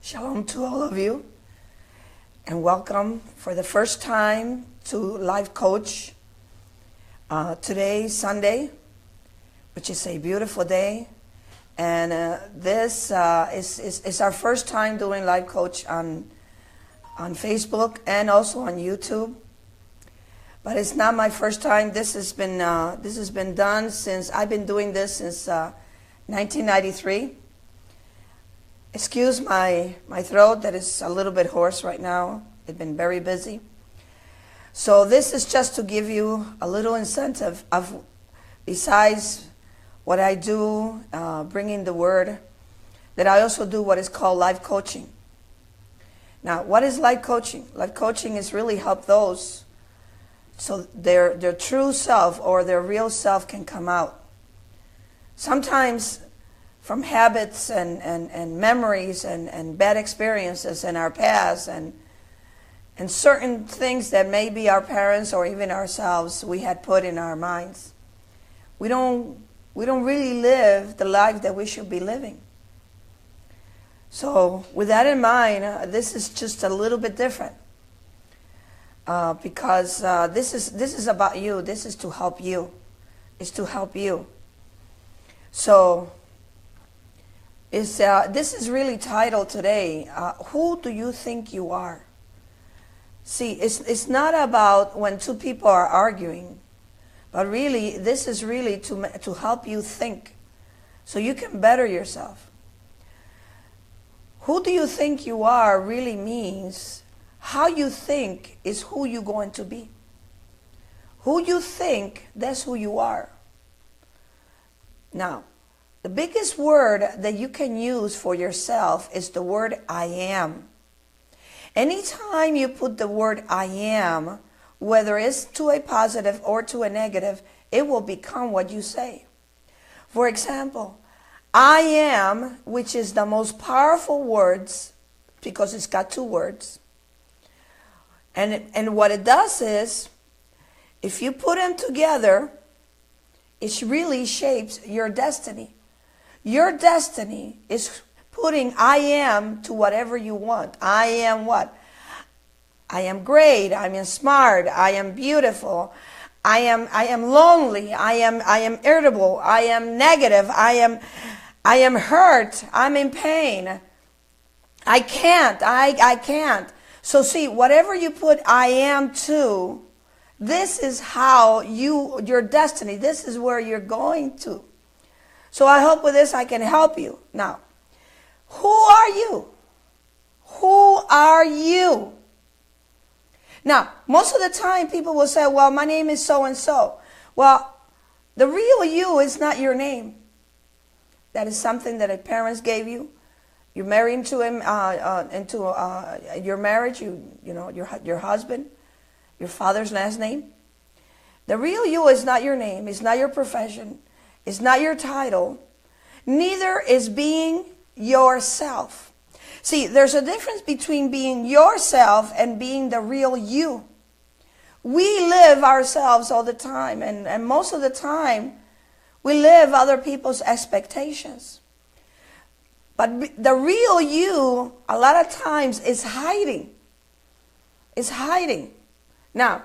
Shalom to all of you, and welcome for the first time to Life Coach. Today, Sunday, which is a beautiful day, and this is our first time doing Life Coach on Facebook and also on YouTube. But it's not my first time. This has been done since I've been doing this since 1993. Excuse my throat that is a little bit hoarse right now. It's been very busy. So this is just to give you a little incentive of, besides what I do, bringing the word, that I also do what is called life coaching. Now, what is life coaching? Life coaching is really help those so their true self or their real self can come out. Sometimes from habits and memories and bad experiences in our past and certain things that maybe our parents or even ourselves we had put in our minds. We don't really live the life that we should be living. So with that in mind, this is just a little bit different because this is about you. This is to help you. It's to help you. So this is really titled today, Who Do You Think You Are? See, it's not about when two people are arguing, but really, this is really to help you think so you can better yourself. Who do you think you are really means how you think is who you're going to be. Who you think, that's who you are. Now, the biggest word that you can use for yourself is the word I am. Anytime you put the word I am, whether it's to a positive or to a negative, it will become what you say. For example, I am, which is the most powerful words because it's got two words. And what it does is, if you put them together, it really shapes your destiny. Your destiny is putting I am to whatever you want. I am what? I am great. I am smart. I am beautiful. I am lonely. I am irritable. I am negative. I am hurt. I'm in pain. I can't. I can't. So see, whatever you put I am to, this is how your destiny, this is where you're going to. So I hope with this I can help you. Now, who are you? Who are you? Now, most of the time people will say, well, my name is so-and-so. Well, the real you is not your name. That is something that a parents gave you. You married into him, into your marriage, your husband, your father's last name. The real you is not your name. It's not your profession. It's not your title. Neither is being yourself. See, there's a difference between being yourself and being the real you. We live ourselves all the time, and most of the time, we live other people's expectations. But the real you, a lot of times, is hiding. It's hiding. Now,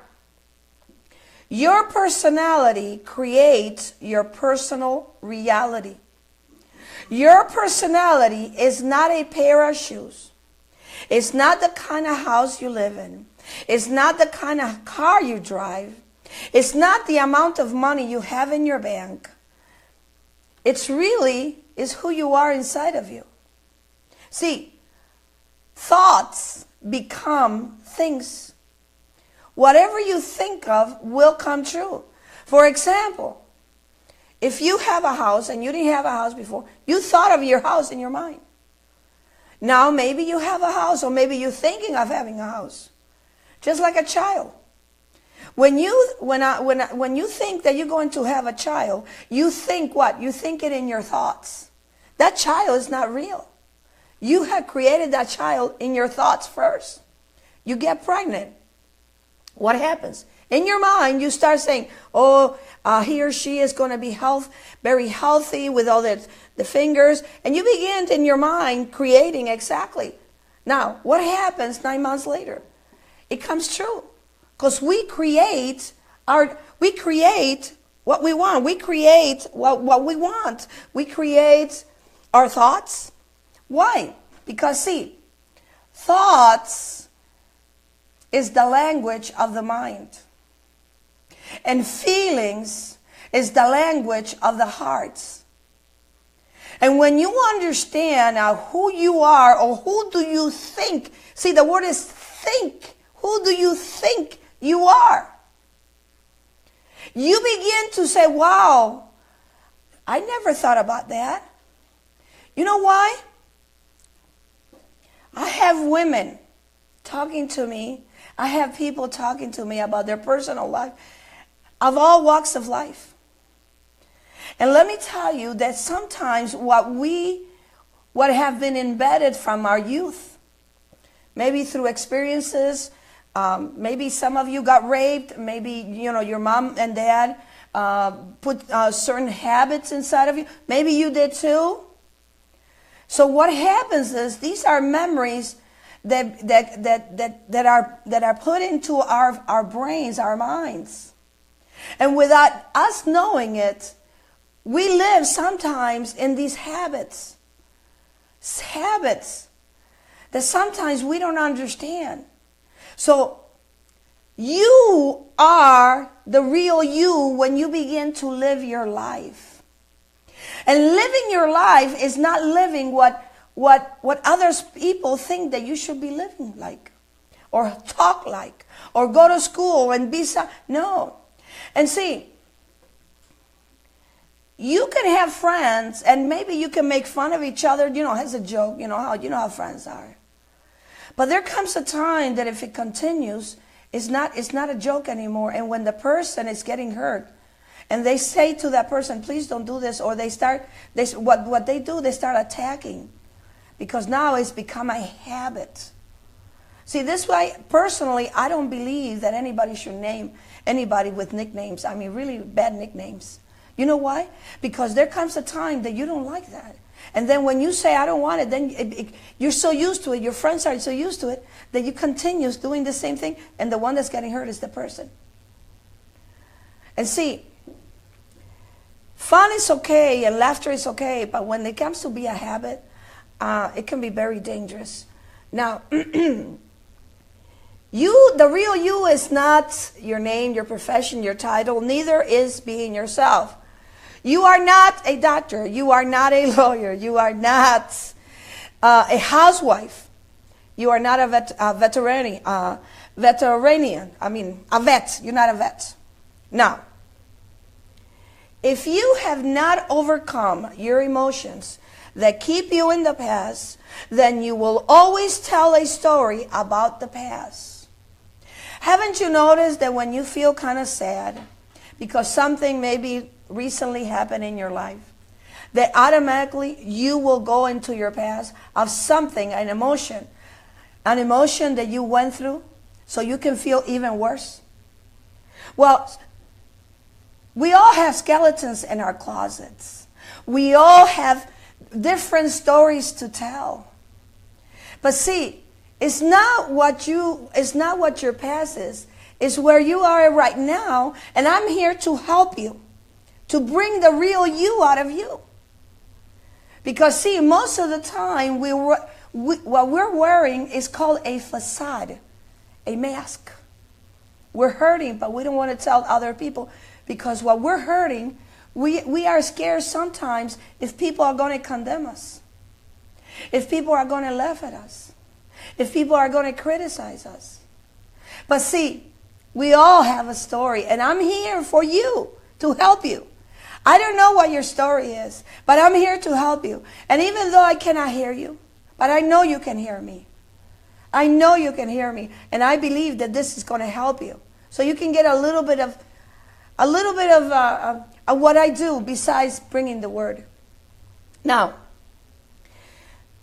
your personality creates your personal reality. Your personality is not a pair of shoes. It's not the kind of house you live in. It's not the kind of car you drive. It's not the amount of money you have in your bank. It's really is who you are inside of you. See, thoughts become things. Whatever you think of will come true. For example, if you have a house and you didn't have a house before, you thought of your house in your mind. Now maybe you have a house, or maybe you're thinking of having a house. Just like a child. When you think that you're going to have a child, you think what? You think it in your thoughts. That child is not real. You have created that child in your thoughts first. You get pregnant. What happens? In your mind, you start saying, oh, he or she is going to be very healthy with all the fingers. And you begin in your mind creating exactly Now, what happens 9 months later? It comes true. Because we create what we want. We create what we want. We create our thoughts. Why? Because see, thoughts is the language of the mind. And feelings is the language of the heart. And when you understand who you are or who do you think, see, the word is think. Who do you think you are? You begin to say, wow, I never thought about that. You know why? I have women talking to me. I have people talking to me about their personal life of all walks of life. And let me tell you that sometimes what have been embedded from our youth, maybe through experiences, maybe some of you got raped, maybe your mom and dad put certain habits inside of you, maybe you did too. So what happens is these are memories that are put into our brains, our minds, and without us knowing it, we live sometimes in these habits that sometimes we don't understand. So you are the real you when you begin to live your life. And living your life is not living what other people think that you should be living like, or talk like, or go to school and be no. And see, you can have friends and maybe you can make fun of each other, as a joke, how friends are. But there comes a time that if it continues, it's not a joke anymore. And when the person is getting hurt, and they say to that person, please don't do this, or they start attacking, because now it's become a habit. See, this way, personally, I don't believe that anybody should name anybody with nicknames. I mean, really bad nicknames. You know why? Because there comes a time that you don't like that. And then when you say, I don't want it, then you're so used to it, your friends are so used to it, that you continue doing the same thing, and the one that's getting hurt is the person. And see, fun is okay and laughter is okay, but when it comes to be a habit, it can be very dangerous. Now, the real you is not your name, your profession, your title, neither is being yourself. You are not a doctor. You are not a lawyer. You are not a housewife. You are not a veterinarian. I mean, a vet. You're not a vet. Now, if you have not overcome your emotions that keep you in the past, then you will always tell a story about the past. Haven't you noticed that when you feel kind of sad because something maybe recently happened in your life, that automatically you will go into your past of something, an emotion that you went through, so you can feel even worse? Well, we all have skeletons in our closets. We all have different stories to tell. But see, it's not what your past is. It's where you are right now, and I'm here to help you, to bring the real you out of you. Because see, most of the time, what we're wearing is called a facade, a mask. We're hurting, but we don't want to tell other people, because while we're hurting, we are scared sometimes if people are going to condemn us, if people are going to laugh at us, if people are going to criticize us. But see, we all have a story, and I'm here for you, to help you. I don't know what your story is, but I'm here to help you. And even though I cannot hear you, but I know you can hear me. I know you can hear me, and I believe that this is going to help you, so you can get a little bit of what I do besides bringing the word. Now,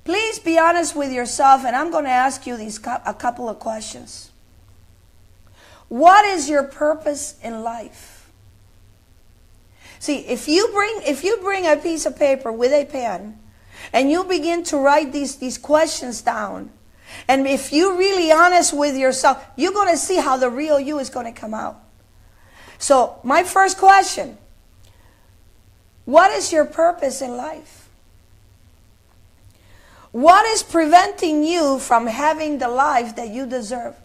please be honest with yourself, and I'm going to ask you a couple of questions. What is your purpose in life? See, if you bring a piece of paper with a pen, and you begin to write these questions down, And if you're really honest with yourself, you're going to see how the real you is going to come out. So my first question, what is your purpose in life? What is preventing you from having the life that you deserve?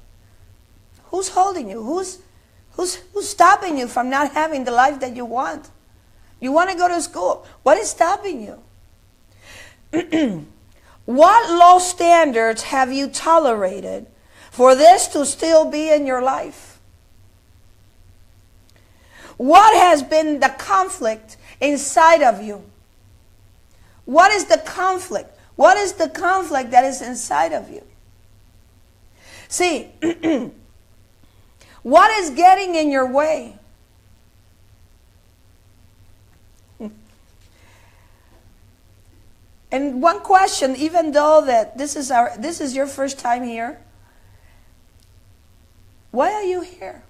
Who's holding you? Who's stopping you from not having the life that you want? You want to go to school. What is stopping you? What low standards have you tolerated for this to still be in your life? What has been the conflict inside of you? What is the conflict? What is the conflict that is inside of you? See, what is getting in your way? And one question, even though that this is your first time here, why are you here?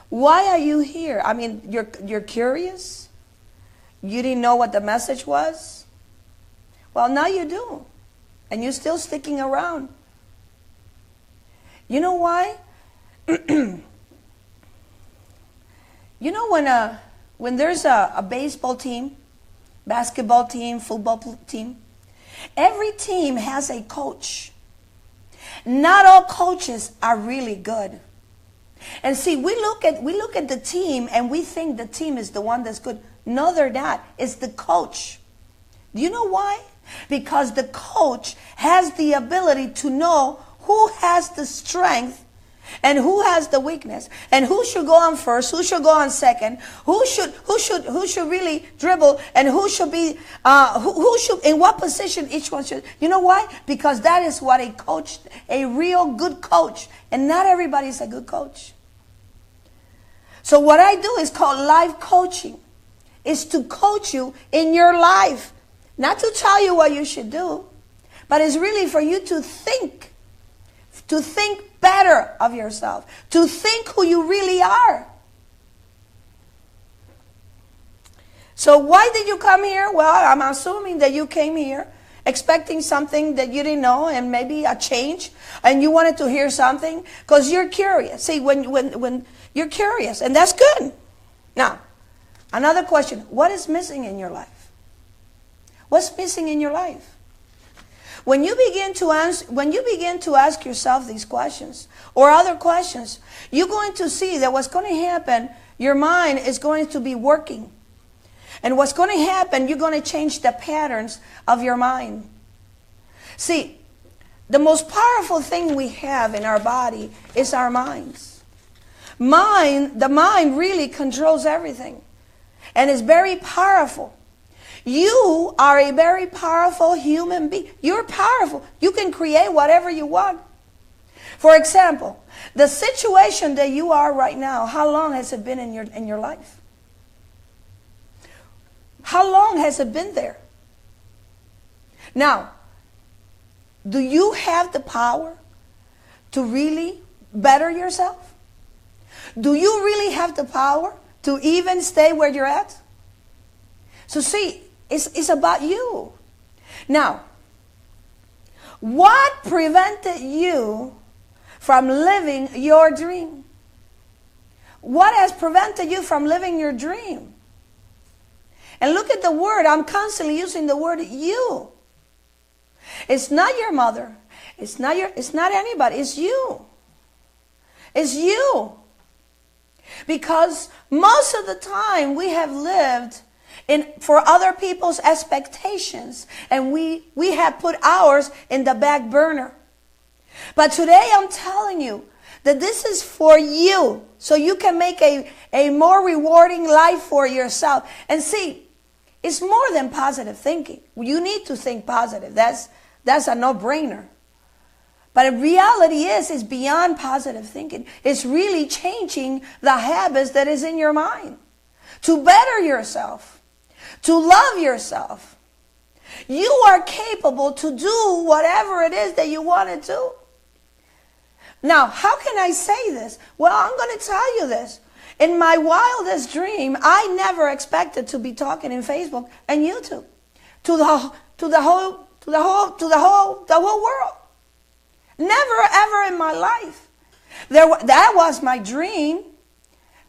Why are you here? I mean, you're curious? You didn't know what the message was? Well, now you do. And you're still sticking around. You know why? You know when there's a baseball team, basketball team, football team, every team has a coach. Not all coaches are really good. And see, we look at the team and we think the team is the one that's good. No, they're not. It's the coach. Do you know why? Because the coach has the ability to know who has the strength and who has the weakness, and who should go on first, who should go on second, who should really dribble, and who should be who should in what position each one should. You know why? Because that is what a real good coach, and not everybody is a good coach. So what I do is called life coaching. Is to coach you in your life, not to tell you what you should do, but it's really for you to think better of yourself, to think who you really are. So why did you come here? Well, I'm assuming that you came here expecting something that you didn't know, and maybe a change, and you wanted to hear something because you're curious. See, when you're curious, and that's good. Now, another question, what is missing in your life? What's missing in your life? When you begin to ask yourself these questions or other questions, you're going to see that what's going to happen, your mind is going to be working. And what's going to happen, you're going to change the patterns of your mind. See, the most powerful thing we have in our body is our minds. The mind really controls everything. And it's very powerful. You are a very powerful human being. You're powerful. You can create whatever you want. For example, the situation that you are right now, how long has it been in your life? How long has it been there? Now, do you have the power to really better yourself? Do you really have the power to even stay where you're at? So see, it's about you. Now, what prevented you from living your dream? What has prevented you from living your dream? And look at the word. I'm constantly using the word you. It's not your mother. It's not anybody. It's you. It's you. Because most of the time we have lived for other people's expectations, and we have put ours in the back burner. But today I'm telling you that this is for you, so you can make a more rewarding life for yourself. And see, it's more than positive thinking. You need to think positive. That's a no-brainer. But the reality is, it's beyond positive thinking. It's really changing the habits that is in your mind to better yourself, to love yourself. You are capable to do whatever it is that you want to do. Now, how can I say this? Well, I'm going to tell you this. In my wildest dream, I never expected to be talking in Facebook and YouTube to the whole world. Never, ever in my life. That was my dream.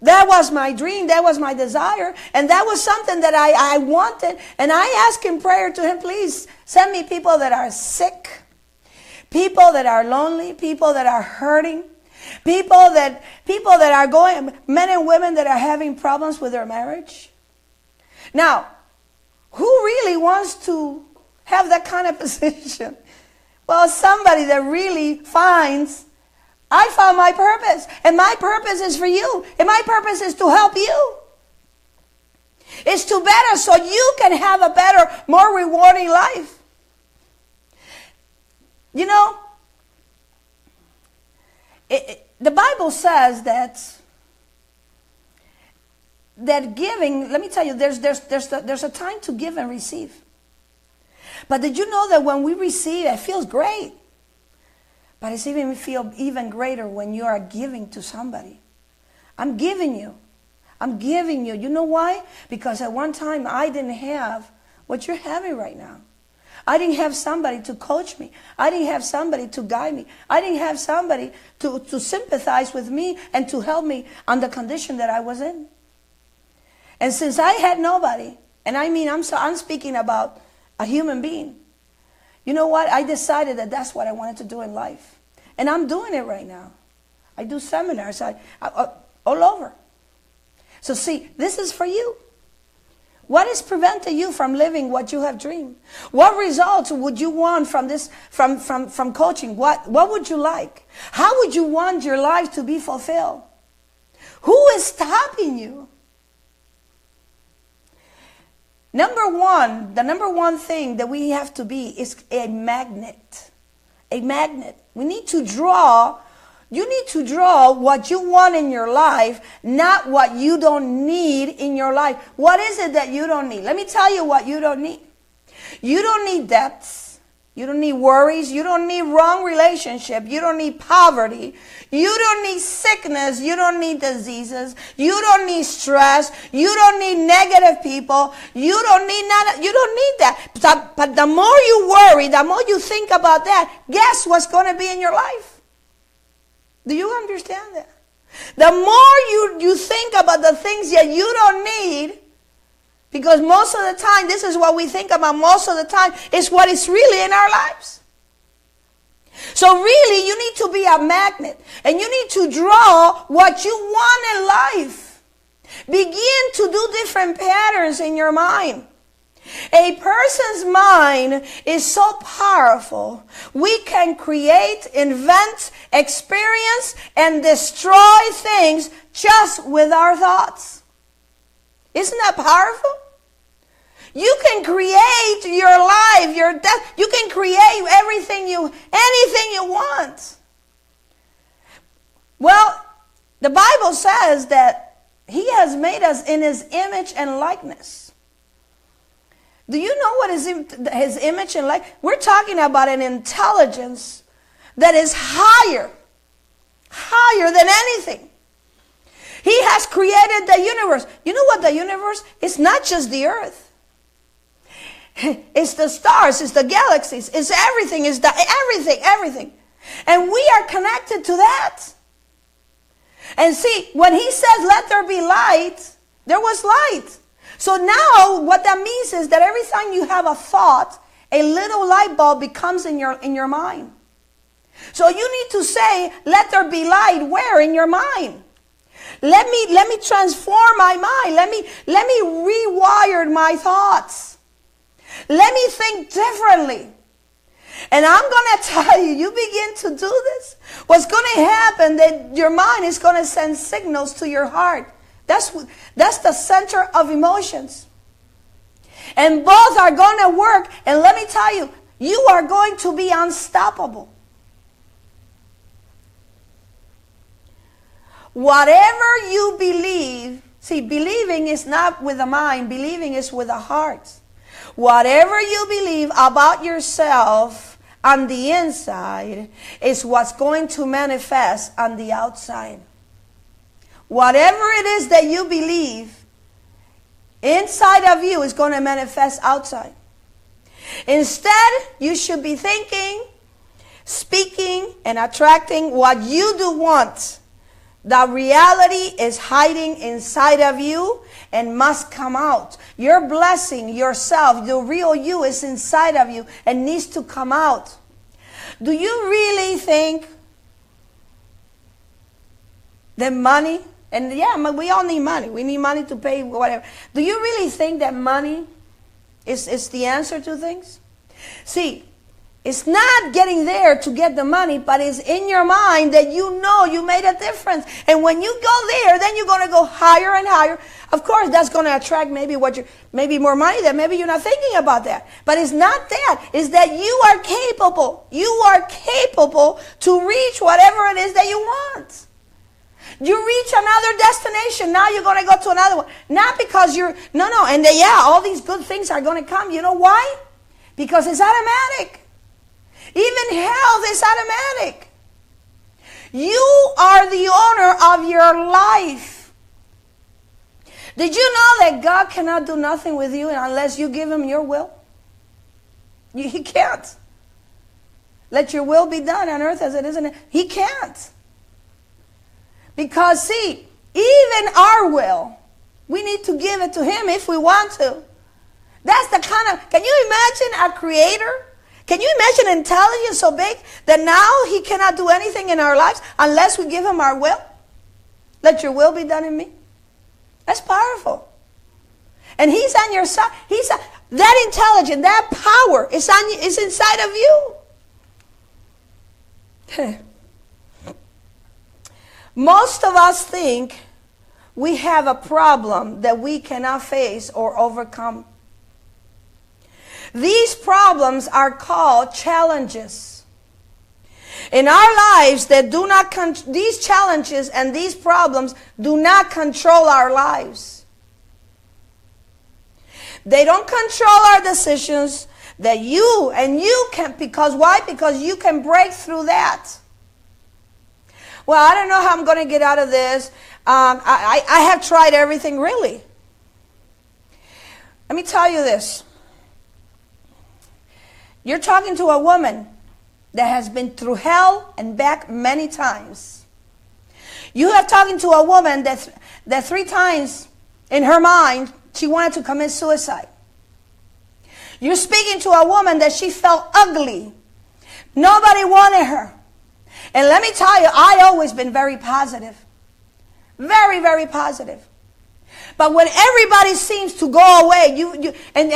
That was my dream. That was my desire. And that was something that I wanted. And I asked in prayer to him, please send me people that are sick, people that are lonely, people that are hurting, people that are going, men and women that are having problems with their marriage. Now, who really wants to have that kind of position? Well, somebody that really finds, I found my purpose, and my purpose is for you, and my purpose is to help you. It's to better so you can have a better, more rewarding life. You know, the Bible says that giving, let me tell you, there's a time to give and receive. But did you know that when we receive, it feels great? But it's even feel even greater when you are giving to somebody. I'm giving you. I'm giving you. You know why? Because at one time I didn't have what you're having right now. I didn't have somebody to coach me. I didn't have somebody to guide me. I didn't have somebody to sympathize with me and to help me on the condition that I was in. And since I had nobody, and I mean, I'm speaking about a human being. You know what? I decided that that's what I wanted to do in life. And I'm doing it right now. I do seminars all over. So see, this is for you. What is preventing you from living what you have dreamed? What results would you want from this, from coaching? What would you like? How would you want your life to be fulfilled? Who is stopping you? The number one thing that we have to be is a magnet. A magnet. We need to draw. You need to draw what you want in your life, not what you don't need in your life. What is it that you don't need? Let me tell you what you don't need. You don't need debts. You don't need worries. You don't need wrong relationship. You don't need poverty. You don't need sickness. You don't need diseases. You don't need stress. You don't need negative people. You don't need that. But the more you worry, the more you think about that, guess what's going to be in your life? Do you understand that? The more you think about the things that you don't need, because most of the time, this is what we think about most of the time, is what is really in our lives. So really, you need to be a magnet. And you need to draw what you want in life. Begin to do different patterns in your mind. A person's mind is so powerful. We can create, invent, experience, and destroy things just with our thoughts. Isn't that powerful? You can create your life, your death. You can create anything you want. Well, the Bible says that He has made us in His image and likeness. Do you know what is His image and likeness? We're talking about an intelligence that is higher than anything. He has created the universe. You know what the universe is? Not just the earth. It's the stars, it's the galaxies, it's everything, it's everything. And we are connected to that. And see, when He says, let there be light, there was light. So now what that means is that every time you have a thought, a little light bulb becomes in your mind. So you need to say, let there be light where? In your mind. Let me transform my mind. Let me rewire my thoughts. Let me think differently. And I'm going to tell you, you begin to do this, what's going to happen that your mind is going to send signals to your heart. That's the center of emotions. And both are going to work. And let me tell you, you are going to be unstoppable. Whatever you believe, see, believing is not with the mind, believing is with the heart. Whatever you believe about yourself on the inside is what's going to manifest on the outside. Whatever it is that you believe inside of you is going to manifest outside. Instead, you should be thinking, speaking and attracting what you do want. The reality is hiding inside of you and must come out. Your blessing, yourself, the real you is inside of you and needs to come out. Do you really think that money, and yeah, we all need money. We need money to pay whatever. Do you really think that money is the answer to things? See, it's not getting there to get the money, but it's in your mind that you know you made a difference. And when you go there, then you're going to go higher and higher. Of course, that's going to attract maybe maybe more money that maybe you're not thinking about that. But it's not that. It's that you are capable. You are capable to reach whatever it is that you want. You reach another destination. Now you're going to go to another one. Not because you're, no. And all these good things are going to come. You know why? Because it's automatic. Even health is automatic. You are the owner of your life. Did you know that God cannot do nothing with you unless you give him your will? He can't. Let your will be done on earth as it is in heaven. He can't. Because see, even our will, we need to give it to him if we want to. That's the kind of, can you imagine a creator? Can you imagine intelligence so big that now he cannot do anything in our lives unless we give him our will? Let your will be done in me. That's powerful. And he's on your side. That intelligence, that power is inside of you. Most of us think we have a problem that we cannot face or overcome. These problems are called challenges. In our lives, these challenges and these problems do not control our lives. They don't control our decisions. That you can, because why? Because you can break through that. Well, I don't know how I'm going to get out of this. I have tried everything, really. Let me tell you this. You're talking to a woman that has been through hell and back many times. You are talking to a woman that 3 times in her mind she wanted to commit suicide. You're speaking to a woman that she felt ugly. Nobody wanted her. And let me tell you, I always been very positive. Very, very positive. But when everybody seems to go away, and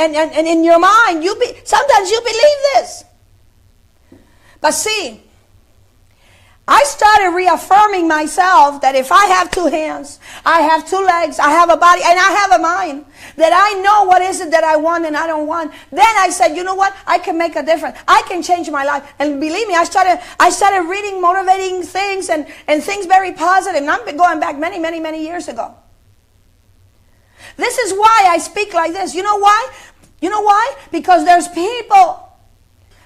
in your mind, sometimes you believe this. But see, I started reaffirming myself that if I have 2 hands, I have 2 legs, I have a body, and I have a mind, that I know what is it that I want and I don't want. Then I said, you know what? I can make a difference. I can change my life. And believe me, I started reading motivating things and things very positive. And I've been going back many, many, many years ago. This is why I speak like this. You know why? You know why? Because there's people.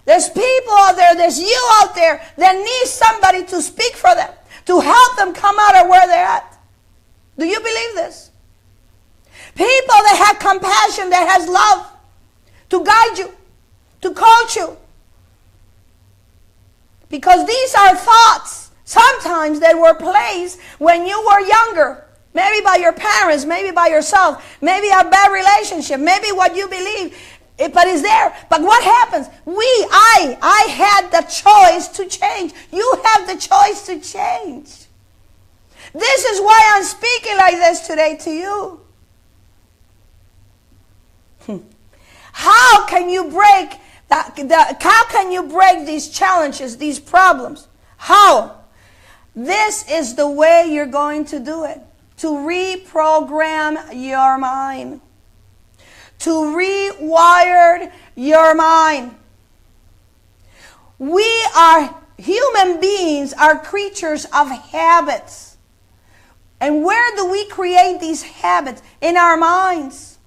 There's people out there, there's you out there that need somebody to speak for them, to help them come out of where they're at. Do you believe this? People that have compassion, that has love, to guide you, to coach you. Because these are thoughts, sometimes that were placed when you were younger. Maybe by your parents, maybe by yourself, maybe a bad relationship, maybe what you believe. But it's there. But what happens? I had the choice to change. You have the choice to change. This is why I'm speaking like this today to you. How can you break how can you break these challenges, these problems? How? This is the way you're going to do it. To reprogram your mind. To rewire your mind. Human beings are creatures of habits. And where do we create these habits? In our minds.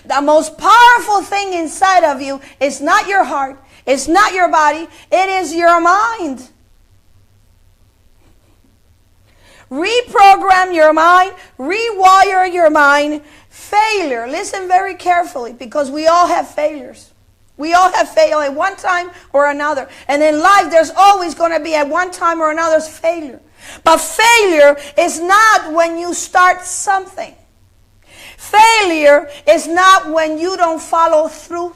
The most powerful thing inside of you is not your heart. It's not your body. It is your mind. Reprogram your mind. Rewire your mind. Failure. Listen very carefully, because we all have failures. We all have failed at one time or another. And in life, there's always going to be at one time or another's failure. But failure is not when you start something. Failure is not when you don't follow through.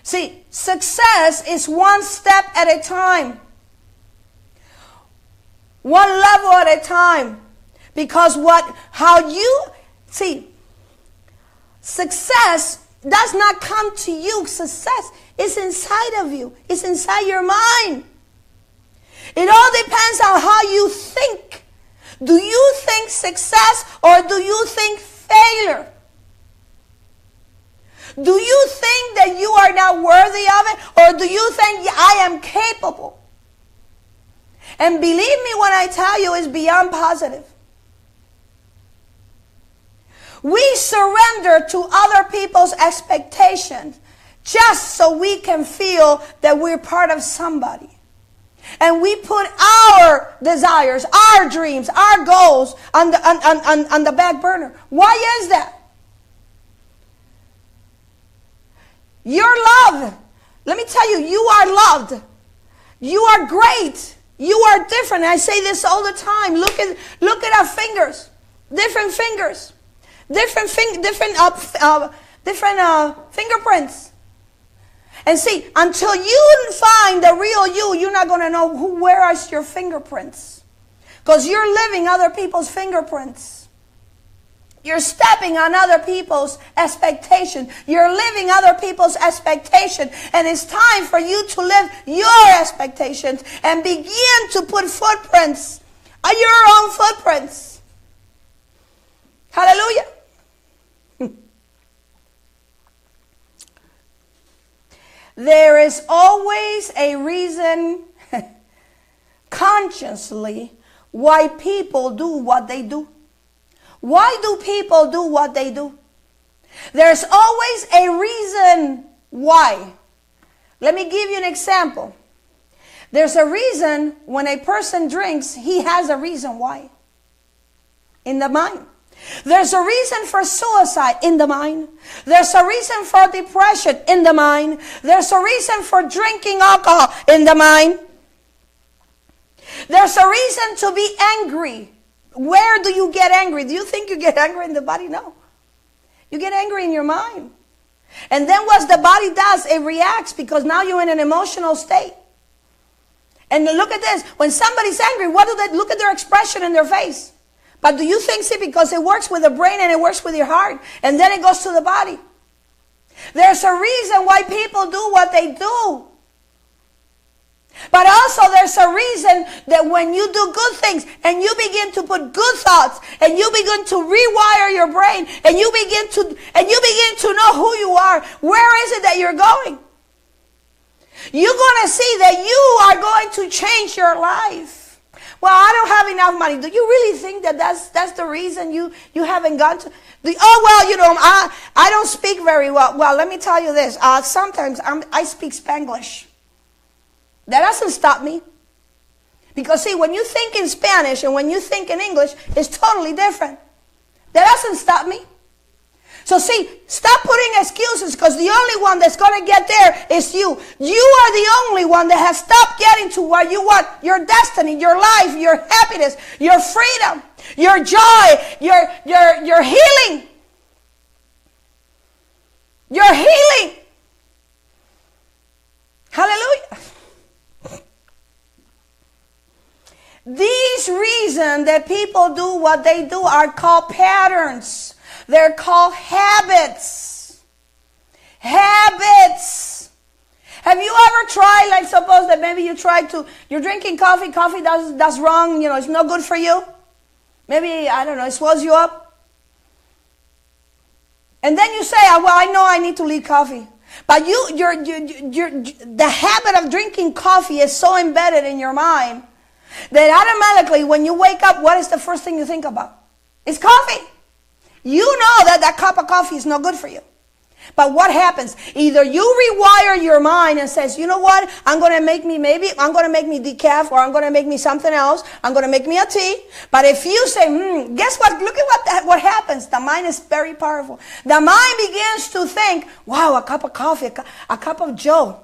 See, success is one step at a time. One level at a time. Because success does not come to you. Success is inside of you. It's inside your mind. It all depends on how you think. Do you think success or do you think failure? Do you think that you are not worthy of it, or do you think I am capable? And believe me when I tell you, it's beyond positive. We surrender to other people's expectations just so we can feel that we're part of somebody. And we put our desires, our dreams, our goals on the back burner. Why is that? You're loved. Let me tell you, you are loved. You are great. You are different. I say this all the time. Look at our fingers. Different fingers. Different fingerprints. And see, until you find the real you, you're not going to know where are your fingerprints. Because you're living other people's fingerprints. You're stepping on other people's expectation. You're living other people's expectation. And it's time for you to live your expectations and begin to put footprints, your own footprints. Hallelujah. There is always a reason consciously why people do what they do. Why do people do what they do? There's always a reason why. Let me give you an example. There's a reason when a person drinks, he has a reason why. In the mind. There's a reason for suicide in the mind. There's a reason for depression in the mind. There's a reason for drinking alcohol in the mind. There's a reason to be angry. Where do you get angry? Do you think you get angry in the body? No. You get angry in your mind. And then what the body does, it reacts because now you're in an emotional state. And look at this. When somebody's angry, what do they look at their expression in their face? But do you think, see, because it works with the brain and it works with your heart, and then it goes to the body. There's a reason why people do what they do. But also there's a reason that when you do good things and you begin to put good thoughts and you begin to rewire your brain and you begin to know who you are, where is it that you're going? You're going to see that you are going to change your life. Well, I don't have enough money. Do you really think that that's the reason you haven't gone to? I don't speak very well. Well, let me tell you this. Sometimes I speak Spanglish. That doesn't stop me. Because see, when you think in Spanish and when you think in English, it's totally different. That doesn't stop me. So see, stop putting excuses, because the only one that's going to get there is you. You are the only one that has stopped getting to what you want. Your destiny, your life, your happiness, your freedom, your joy, your healing. Your healing. Hallelujah. These reasons that people do what they do are called patterns. They're called habits. Habits. Have you ever tried, like suppose that maybe you're drinking coffee, that's wrong, it's no good for you. Maybe, I don't know, it swells you up. And then you say, well, I know I need to leave coffee. But the habit of drinking coffee is so embedded in your mind that automatically when you wake up, what is the first thing you think about? It's coffee. You know that cup of coffee is no good for you. But what happens? Either you rewire your mind and says, you know what? I'm going to make me decaf, or I'm going to make me something else. I'm going to make me a tea. But if you say, guess what? Look at what happens. The mind is very powerful. The mind begins to think, wow, a cup of coffee, a cup of Joe,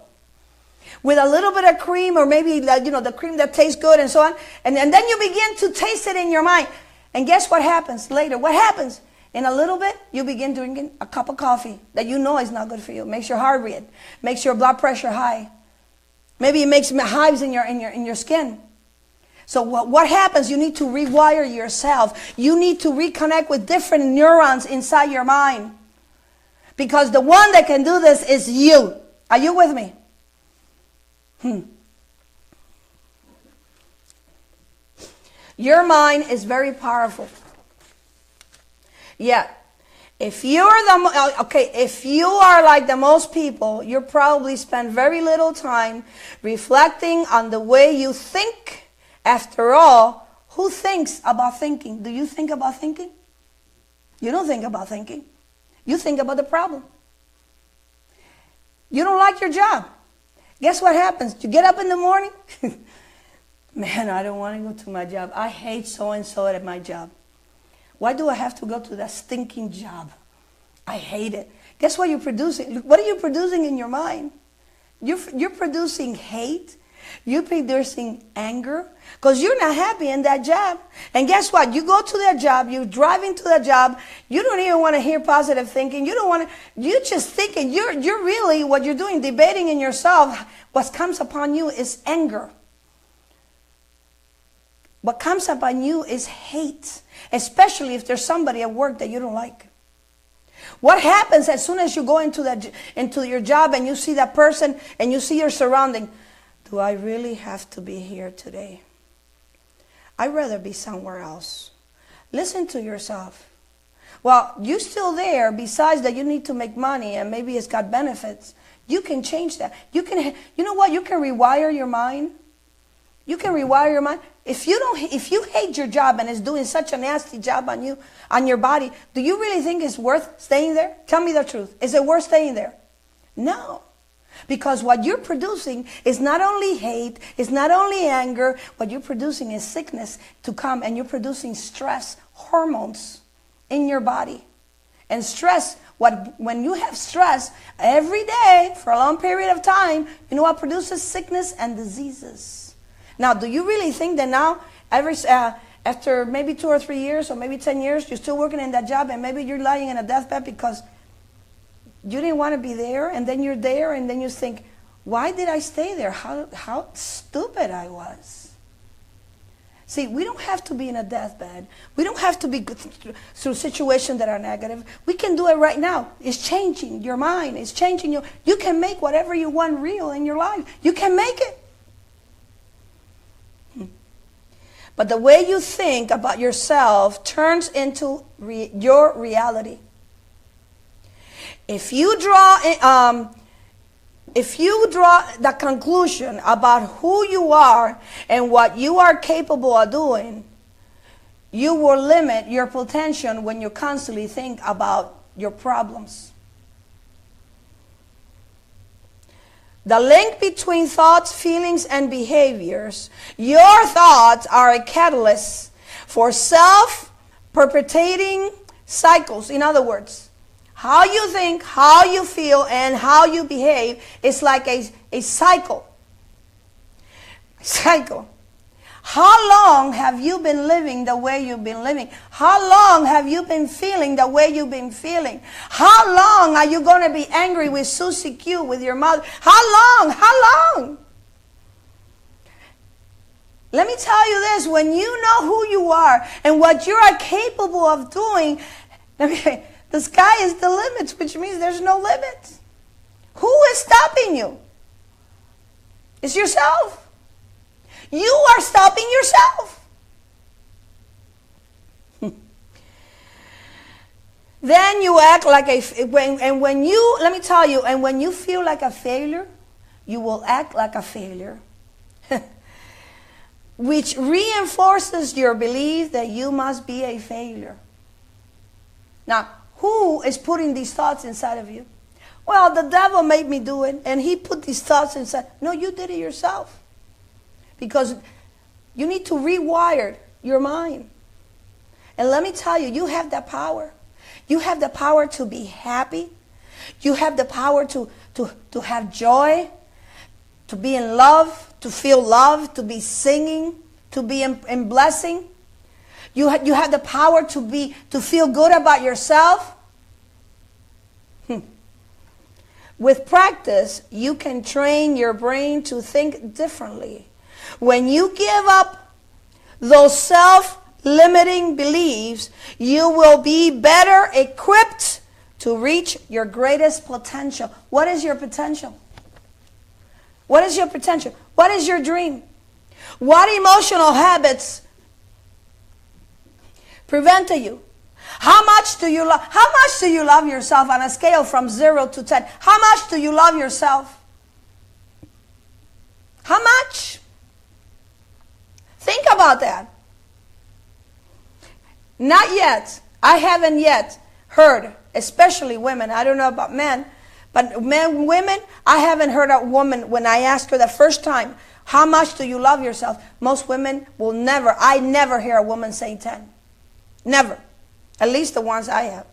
with a little bit of cream, or maybe, the cream that tastes good and so on. And then you begin to taste it in your mind. And guess what happens later? What happens? In a little bit, you begin drinking a cup of coffee that you know is not good for you. Makes your heart rate, makes your blood pressure high. Maybe it makes hives in your skin. So what happens? You need to rewire yourself. You need to reconnect with different neurons inside your mind. Because the one that can do this is you. Are you with me? Your mind is very powerful. Yeah, if you are like the most people, you probably spend very little time reflecting on the way you think. After all, who thinks about thinking? Do you think about thinking? You don't think about thinking. You think about the problem. You don't like your job. Guess what happens? You get up in the morning. Man, I don't want to go to my job. I hate so-and-so at my job. Why do I have to go to that stinking job? I hate it. Guess what you're producing? What are you producing in your mind? You're producing hate. You're producing anger. Because you're not happy in that job. And guess what? You go to that job. You're driving to that job. You don't even want to hear positive thinking. You don't want to. You're just thinking. You're really, what you're doing, debating in yourself. What comes upon you is anger. What comes upon you is hate, especially if there's somebody at work that you don't like. What happens as soon as you go into your job and you see that person and you see your surrounding? Do I really have to be here today? I'd rather be somewhere else. Listen to yourself. Well, you're still there. Besides that, you need to make money and maybe it's got benefits. You can change that. You know what? You can rewire your mind. You can rewire your mind. If you hate your job and it's doing such a nasty job on you, on your body, do you really think it's worth staying there? Tell me the truth. Is it worth staying there? No. Because what you're producing is not only hate, it's not only anger, what you're producing is sickness to come, and you're producing stress, hormones in your body. And stress, when you have stress every day for a long period of time, you know what produces sickness and diseases. Now, do you really think that now, after maybe 2 or 3 years, or maybe 10 years, you're still working in that job, and maybe you're lying in a deathbed because you didn't want to be there, and then you're there, and then you think, why did I stay there? How stupid I was. See, we don't have to be in a deathbed. We don't have to be through situations that are negative. We can do it right now. It's changing your mind. It's changing you. You can make whatever you want real in your life. You can make it. But the way you think about yourself turns into your reality. If you draw the conclusion about who you are and what you are capable of doing, you will limit your potential when you constantly think about your problems. The link between thoughts, feelings, and behaviors. Your thoughts are a catalyst for self-perpetuating cycles. In other words, how you think, how you feel, and how you behave is like a cycle. Cycle. How long have you been living the way you've been living? How long have you been feeling the way you've been feeling? How long are you going to be angry with Susie Q, with your mother? How long? How long? Let me tell you this. When you know who you are and what you are capable of doing, the sky is the limit, which means there's no limit. Who is stopping you? It's yourself. You are stopping yourself. Then you act like when you feel like a failure, you will act like a failure. Which reinforces your belief that you must be a failure. Now, who is putting these thoughts inside of you? Well, the devil made me do it, and he put these thoughts inside. No, you did it yourself. Because you need to rewire your mind. And let me tell you, you have that power. You have the power to be happy. You have the power to have joy, to be in love, to feel love, to be singing, to be in blessing. You have the power to feel good about yourself. With practice, you can train your brain to think differently. When you give up those self-limiting beliefs, you will be better equipped to reach your greatest potential. What is your potential? What is your potential? What is your dream? What emotional habits prevent you? How much do you love yourself on a scale from 0 to 10? How much do you love yourself? How much? Think about that. Not yet. I haven't yet heard, especially women. I don't know about men, but women, I haven't heard a woman, when I asked her the first time, how much do you love yourself? Most women will never, I never hear a woman say 10. Never. At least the ones I have.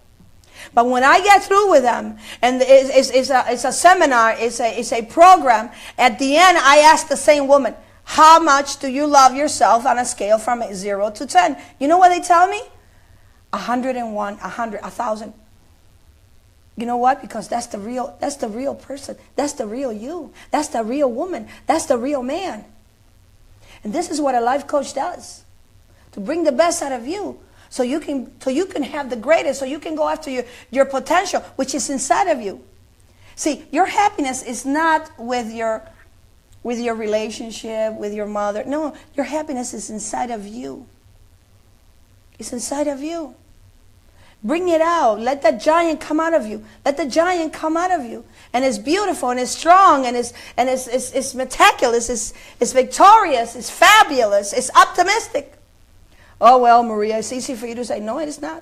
But when I get through with them, and it's a seminar, it's a program, at the end I ask the same woman, how much do you love yourself on a scale from 0 to 10? You know what they tell me? 101, 100, 1,000. You know what? Because that's the real person. That's the real you. That's the real woman. That's the real man. And this is what a life coach does. To bring the best out of you. So you can have the greatest, so you can go after your potential, which is inside of you. See, your happiness is not with your relationship, with your mother. No, your happiness is inside of you. It's inside of you. Bring it out. Let that giant come out of you. Let the giant come out of you. And it's beautiful, and it's strong, and it's meticulous, it's victorious, it's fabulous, it's optimistic. Oh, well, Maria, it's easy for you to say, no, it is not.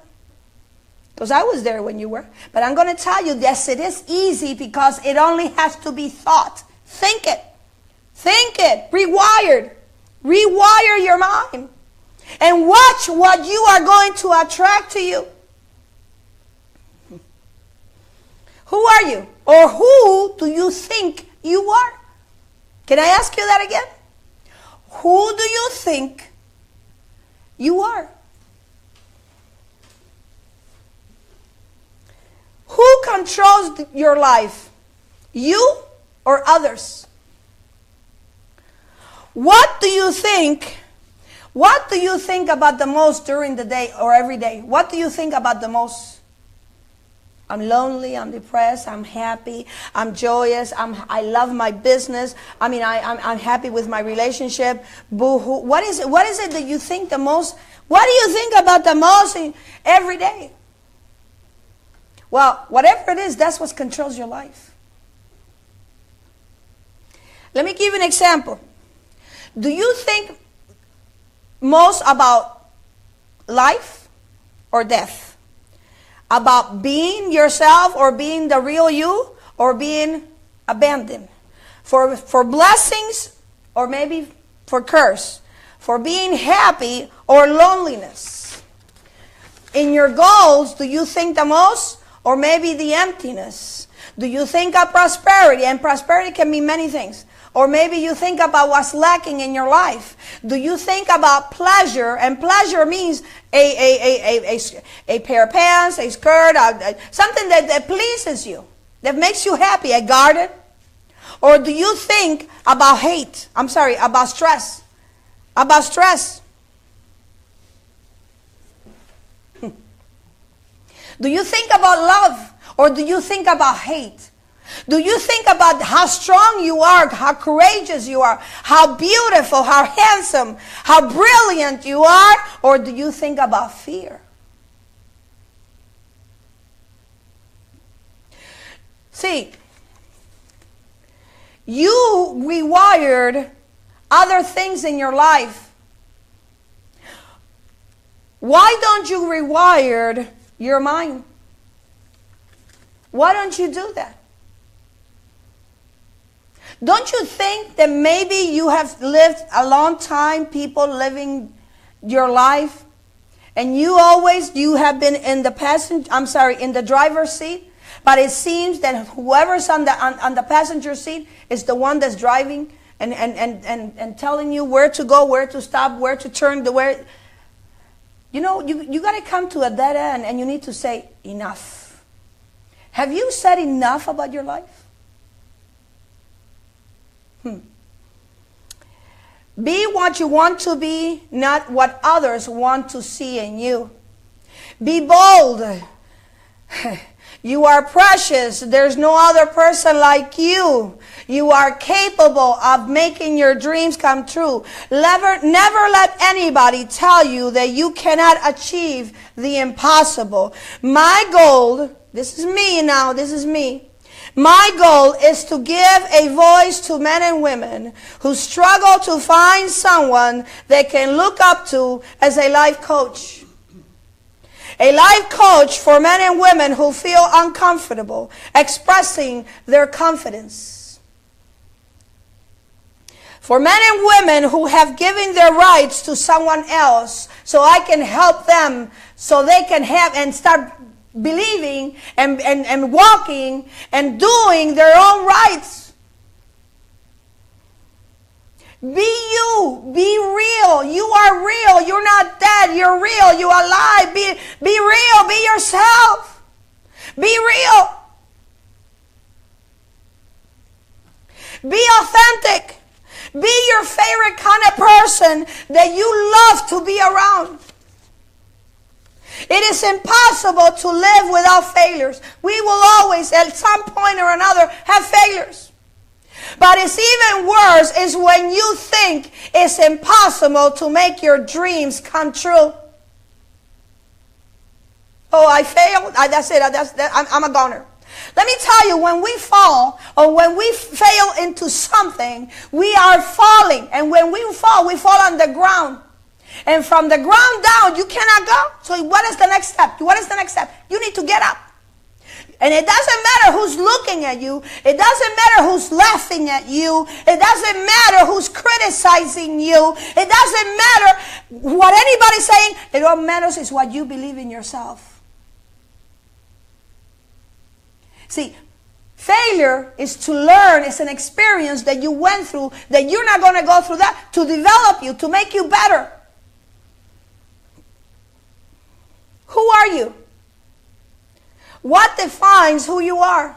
Because I was there when you were. But I'm going to tell you, yes, it is easy because it only has to be thought. Think it. Think it. Rewired. Rewire your mind. And watch what you are going to attract to you. Who are you? Or who do you think you are? Can I ask you that again? Who do you think you are? Who controls your life? You or others? What do you think? What do you think about the most during the day or every day? What do you think about the most? I'm lonely, I'm depressed, I'm happy, I'm joyous, I love my business, I'm happy with my relationship. Boo-hoo. What is it that you think the most? What do you think about the most every day? Well, whatever it is, that's what controls your life. Let me give you an example. Do you think most about life or death? About being yourself or being the real you or being abandoned? For blessings or maybe for curse? For being happy or loneliness? In your goals, do you think the most or maybe the emptiness? Do you think of prosperity? And prosperity can mean many things. Or maybe you think about what's lacking in your life. Do you think about pleasure? And pleasure means a pair of pants, a skirt, something that pleases you, that makes you happy, a garden. Or do you think about hate? About stress. About stress. Do you think about love? Or do you think about hate? Do you think about how strong you are, how courageous you are, how beautiful, how handsome, how brilliant you are? Or do you think about fear? See, you rewired other things in your life. Why don't you rewire your mind? Why don't you do that? Don't you think that maybe you have lived a long time, people living your life, and you have been in the in the driver's seat, but it seems that whoever's on the passenger seat is the one that's driving and telling you where to go, where to stop, where to turn, you got to come to a dead end, and you need to say enough. Have you said enough about your life? Be what you want to be, not what others want to see in you. Be bold. You are precious. There's no other person like you. You are capable of making your dreams come true. Never let anybody tell you that you cannot achieve the impossible. My goal, this is me now, this is me. My goal is to give a voice to men and women who struggle to find someone they can look up to as a life coach. A life coach for men and women who feel uncomfortable expressing their confidence. For men and women who have given their rights to someone else so I can help them so they can have and start believing and walking and doing their own rights. Be you. Be real. You are real. You're not dead. You're real. You're alive. Be real. Be yourself. Be real. Be authentic. Be your favorite kind of person that you love to be around. It is impossible to live without failures. We will always, at some point or another, have failures. But it's even worse is when you think it's impossible to make your dreams come true. Oh, I failed. That's it. I'm a goner. Let me tell you, when we fall or when we fail into something, we are falling. And when we fall on the ground. And from the ground down, you cannot go. So what is the next step? What is the next step? You need to get up. And it doesn't matter who's looking at you. It doesn't matter who's laughing at you. It doesn't matter who's criticizing you. It doesn't matter what anybody's saying. It all matters is what you believe in yourself. See, failure is to learn. It's an experience that you went through, that you're not going to go through that, to develop you, to make you better. Who are you? What defines who you are?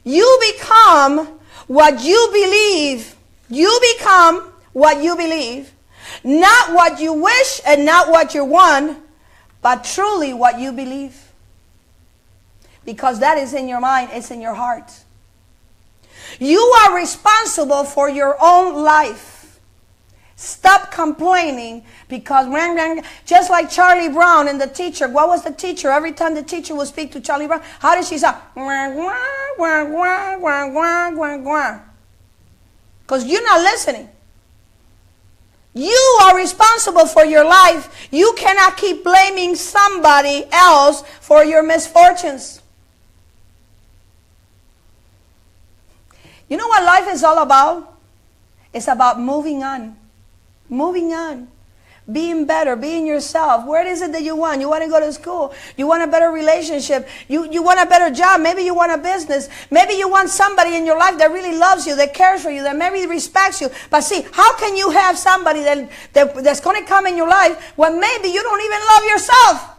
You become what you believe. You become what you believe. Not what you wish and not what you want, but truly what you believe. Because that is in your mind, it's in your heart. You are responsible for your own life. Stop complaining because just like Charlie Brown and the teacher. What was the teacher? Every time the teacher would speak to Charlie Brown, how did she say? Because you're not listening. You are responsible for your life. You cannot keep blaming somebody else for your misfortunes. You know what life is all about? It's about moving on. Moving on. Being better. Being yourself. What is it that you want? You want to go to school. You want a better relationship. You want a better job. Maybe you want a business. Maybe you want somebody in your life that really loves you, that cares for you, that maybe respects you. But see, how can you have somebody that's going to come in your life when maybe you don't even love yourself?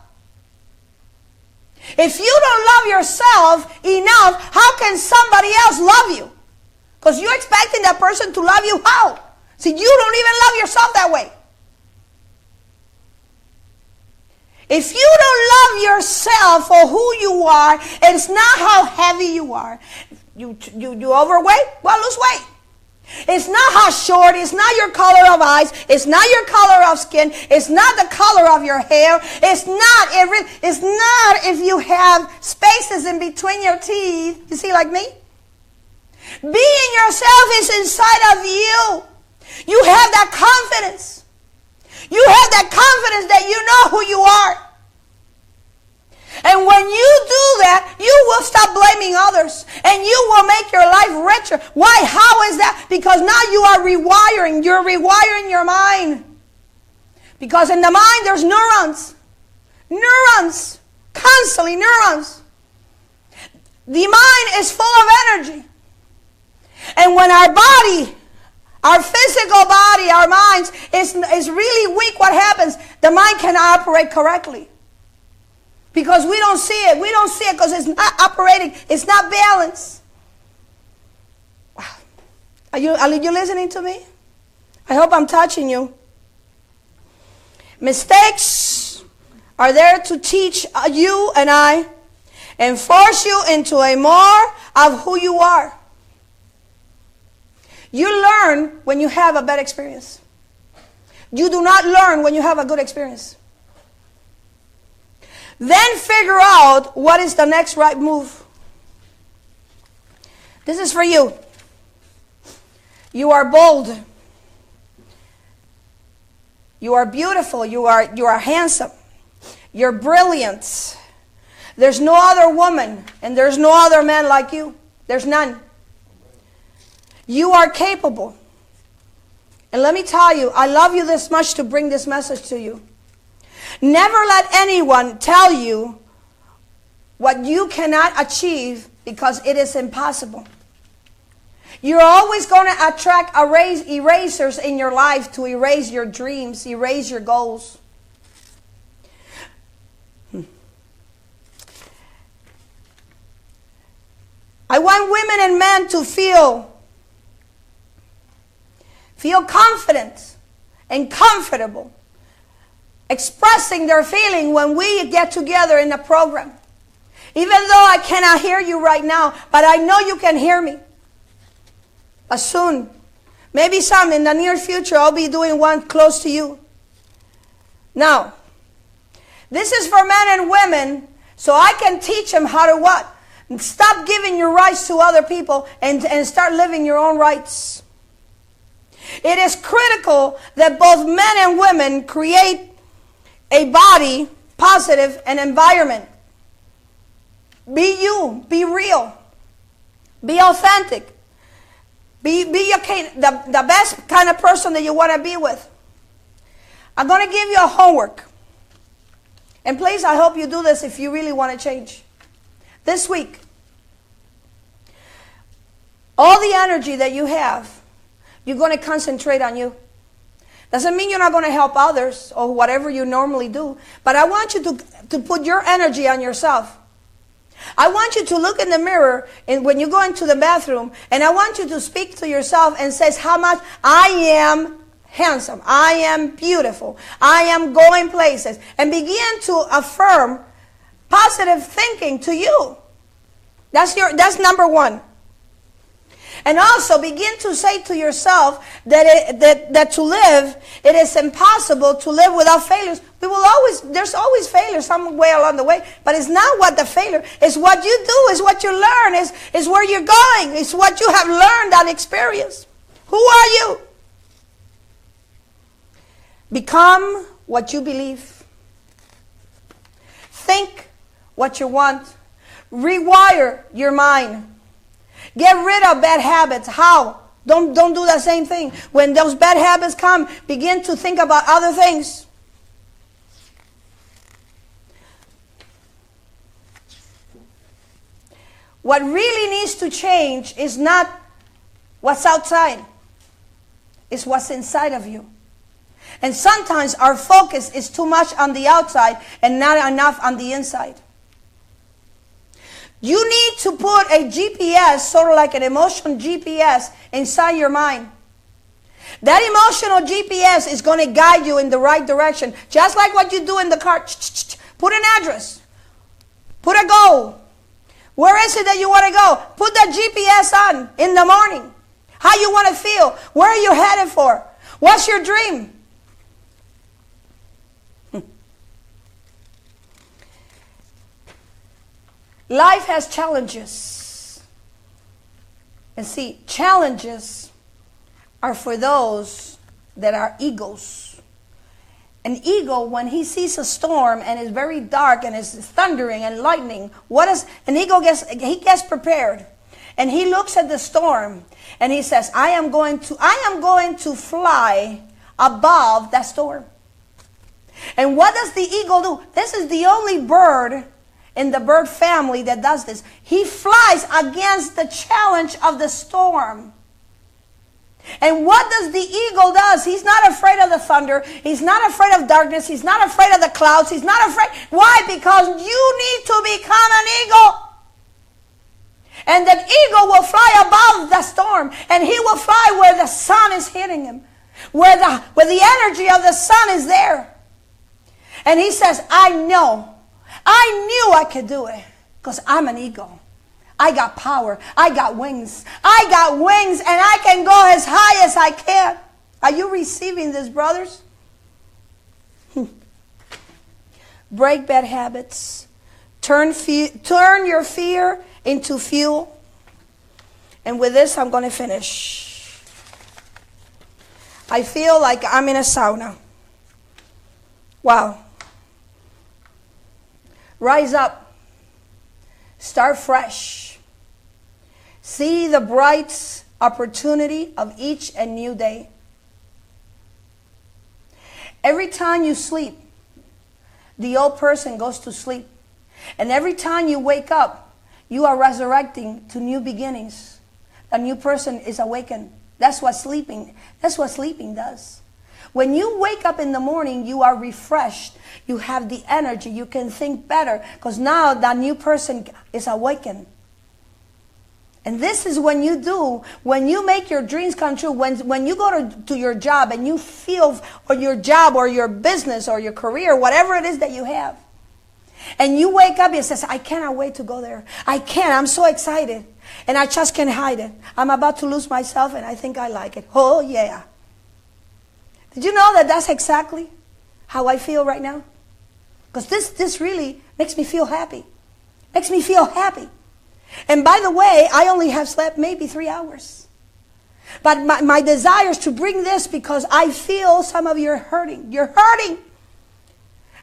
If you don't love yourself enough, how can somebody else love you? Because you're expecting that person to love you how? See, you don't even love yourself that way. If you don't love yourself for who you are, it's not how heavy you are. You overweight? Well, lose weight. It's not how short, it's not your color of eyes, it's not your color of skin, it's not the color of your hair, it's not if you have spaces in between your teeth. You see, like me? Being yourself is inside of you. You have that confidence. You have that confidence that you know who you are. And when you do that, you will stop blaming blaming others. And you will make your life richer. Why? How is that? Because now you are rewiring. You're rewiring your mind. Because in the mind there's neurons. Neurons. Constantly neurons. The mind is full of energy. And when our body, our physical body, our minds is really weak, what happens? The mind cannot operate correctly. Because we don't see it. We don't see it because it's not operating. It's not balanced. Are you listening to me? I hope I'm touching you. Mistakes are there to teach you and I and force you into a more of who you are. You learn when you have a bad experience. You do not learn when you have a good experience. Then figure out what is the next right move. This is for you. You are bold. You are beautiful. You are handsome. You're brilliant. There's no other woman and there's no other man like you. There's none. You are capable. And let me tell you, I love you this much to bring this message to you. Never let anyone tell you what you cannot achieve because it is impossible. You're always going to attract erasers in your life to erase your dreams, erase your goals. I want women and men to feel confident and comfortable expressing their feeling when we get together in a program. Even though I cannot hear you right now, but I know you can hear me. But soon, maybe some in the near future, I'll be doing one close to you. Now, this is for men and women, so I can teach them how to what? Stop giving your rights to other people and start living your own rights. It is critical that both men and women create a body, positive, and environment. Be you. Be real. Be authentic. Be the best kind of person that you want to be with. I'm going to give you a homework. And please, I hope you do this if you really want to change. This week, all the energy that you have, you're going to concentrate on you. Doesn't mean you're not going to help others or whatever you normally do. But I want you to put your energy on yourself. I want you to look in the mirror and when you go into the bathroom, and I want you to speak to yourself and say how much I am handsome, I am beautiful, I am going places, and begin to affirm positive thinking to you. That's number one. And also begin to say to yourself that to live, it is impossible to live without failures. There's always failures somewhere along the way, but it's not what the failure is. What you do is what you learn, is where you're going, it's what you have learned and experienced. Who are you? Become what you believe. Think what you want. Rewire your mind. Get rid of bad habits. How? Don't do the same thing. When those bad habits come, begin to think about other things. What really needs to change is not what's outside. It's what's inside of you. And sometimes our focus is too much on the outside and not enough on the inside. You need to put a GPS, sort of like an emotional GPS, inside your mind. That emotional GPS is going to guide you in the right direction. Just like what you do in the car. Put an address. Put a goal. Where is it that you want to go? Put that GPS on in the morning. How you want to feel. Where are you headed for? What's your dream? Life has challenges. And see, challenges are for those that are egos. An eagle, when he sees a storm and it's very dark and it's thundering and lightning, what is an eagle gets prepared. And he looks at the storm and he says, I am going to fly above that storm. And what does the eagle do? This is the only bird in the bird family that does this. He flies against the challenge of the storm. And what does the eagle does? He's not afraid of the thunder. He's not afraid of darkness. He's not afraid of the clouds. He's not afraid. Why? Because you need to become an eagle. And that eagle will fly above the storm. And he will fly where the sun is hitting him. Where the energy of the sun is there. And he says, I knew I could do it. Because I'm an eagle. I got power. I got wings. I got wings and I can go as high as I can. Are you receiving this, brothers? Break bad habits. Turn your fear into fuel. And with this, I'm going to finish. I feel like I'm in a sauna. Wow. Rise up. Start fresh. See the bright opportunity of each and new day. Every time you sleep, the old person goes to sleep. And every time you wake up, you are resurrecting to new beginnings. A new person is awakened. That's what sleeping does. When you wake up in the morning, you are refreshed. You have the energy. You can think better because now that new person is awakened. And this is when you make your dreams come true, when you go to your job and you feel, or your job or your business or your career, whatever it is that you have. And you wake up and says, I cannot wait to go there. I'm so excited. And I just can't hide it. I'm about to lose myself and I think I like it. Oh yeah. Did you know that that's exactly how I feel right now? Because this really makes me feel happy. Makes me feel happy. And by the way, I only have slept maybe 3 hours. But my desire is to bring this because I feel some of you are hurting. You're hurting.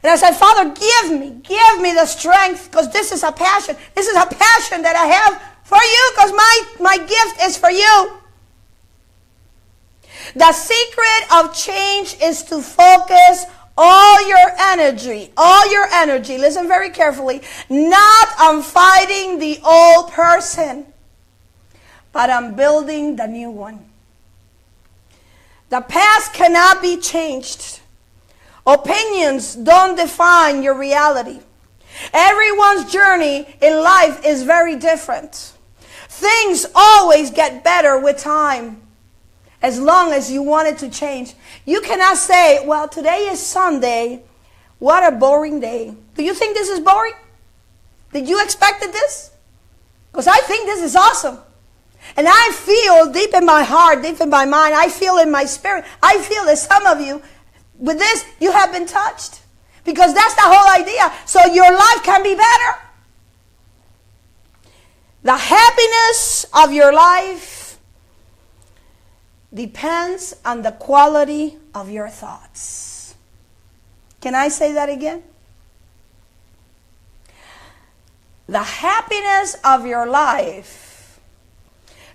And I said, Father, give me the strength because this is a passion. This is a passion that I have for you because my gift is for you. The secret of change is to focus all your energy, listen very carefully, not on fighting the old person, but on building the new one. The past cannot be changed. Opinions don't define your reality. Everyone's journey in life is very different. Things always get better with time. As long as you want it to change. You cannot say, well, today is Sunday. What a boring day. Do you think this is boring? Did you expect this? Because I think this is awesome. And I feel deep in my heart, deep in my mind, I feel in my spirit, I feel that some of you, with this, you have been touched. Because that's the whole idea. So your life can be better. The happiness of your life depends on the quality of your thoughts. Can I say that again? The happiness of your life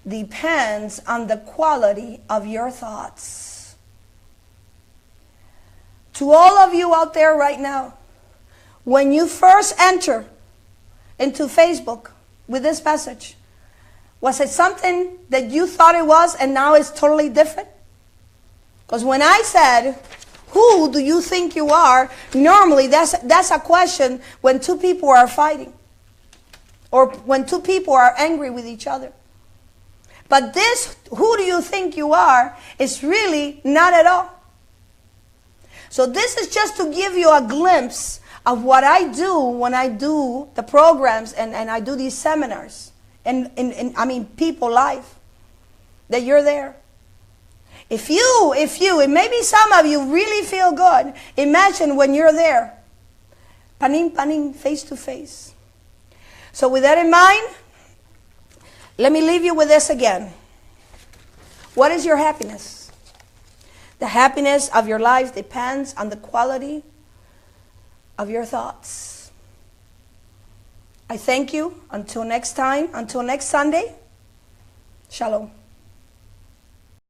depends on the quality of your thoughts. To all of you out there right now, when you first enter into Facebook with this message, was it something that you thought it was and now it's totally different? Because when I said, who do you think you are? Normally that's a question when two people are fighting. Or when two people are angry with each other. But this, who do you think you are, is really not at all. So this is just to give you a glimpse of what I do when I do the programs and I do these seminars. And people live, that you're there. If and maybe some of you really feel good, imagine when you're there, paning, face to face. So with that in mind, let me leave you with this again. What is your happiness? The happiness of your life depends on the quality of your thoughts. I thank you. Until next time, until next Sunday, shalom.